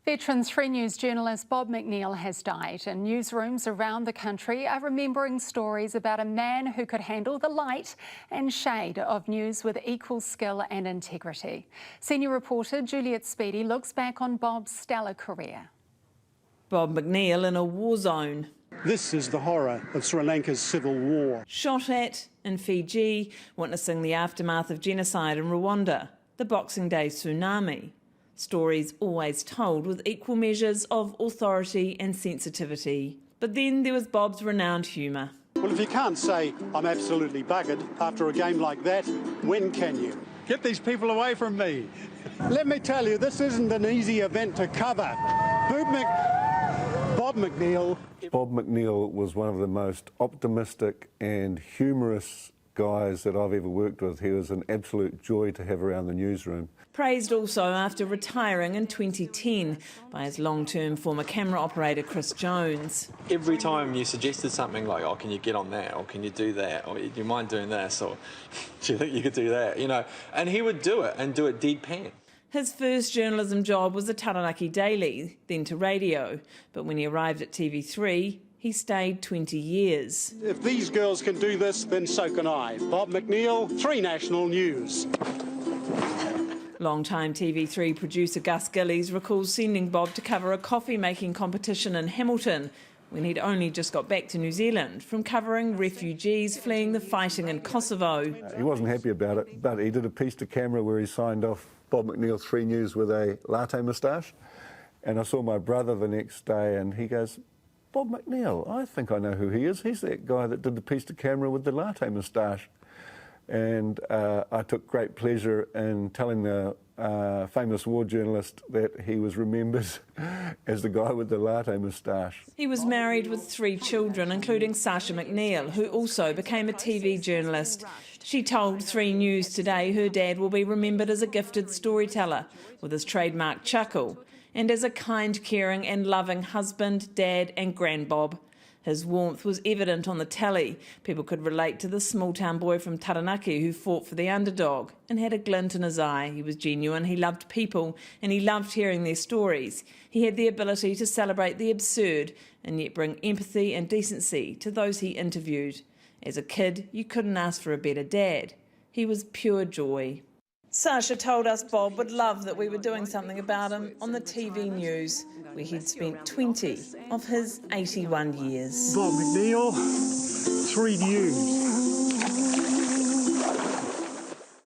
Veteran 3 News journalist Bob McNeil has died, and newsrooms around the country are remembering stories about a man who could handle the light and shade of news with equal skill and integrity. Senior reporter Juliet Speedy looks back on Bob's stellar career. Bob McNeil in a war zone. This is the horror of Sri Lanka's civil war. Shot at in Fiji, witnessing the aftermath of genocide in Rwanda, the Boxing Day tsunami. Stories always told with equal measures of authority and sensitivity. But then there was Bob's renowned humour. Well, if you can't say, I'm absolutely buggered after a game like that, when can you? Get these people away from me. Let me tell you, this isn't an easy event to cover. Bob McNeil. Bob McNeil was one of the most optimistic and humorous guys that I've ever worked with. He was an absolute joy to have around the newsroom. Praised also after retiring in 2010 by his long-term former camera operator Chris Jones. Every time you suggested something like, oh, can you get on that, or can you do that, or do you mind doing this, or do you think you could do that, you know, and he would do it and do it deadpan. His first journalism job was a Taranaki daily, then to radio, but when he arrived at TV3, he stayed 20 years. If these girls can do this, then so can I. Bob McNeil, 3 National News. Long-time TV3 producer Gus Gillies recalls sending Bob to cover a coffee-making competition in Hamilton when he'd only just got back to New Zealand from covering refugees fleeing the fighting in Kosovo. He wasn't happy about it, but he did a piece to camera where he signed off Bob McNeil 3 News with a Latte Mustache. And I saw my brother the next day and he goes, Bob McNeil, I think I know who he is. He's that guy that did the piece to camera with the Latte Mustache. And I took great pleasure in telling the famous war journalist that he was remembered as the guy with the latte moustache. He was married with 3 children, including Sasha McNeil, who also became a TV journalist. She told 3 News today her dad will be remembered as a gifted storyteller with his trademark chuckle, and as a kind, caring and loving husband, dad and grandbob. His warmth was evident on the telly. People could relate to the small-town boy from Taranaki who fought for the underdog and had a glint in his eye. He was genuine, he loved people, and he loved hearing their stories. He had the ability to celebrate the absurd and yet bring empathy and decency to those he interviewed. As a kid, you couldn't ask for a better dad. He was pure joy. Sasha told us Bob would love that we were doing something about him on the TV news, where he'd spent 20 of his 81 years. Bob McNeil, 3 News.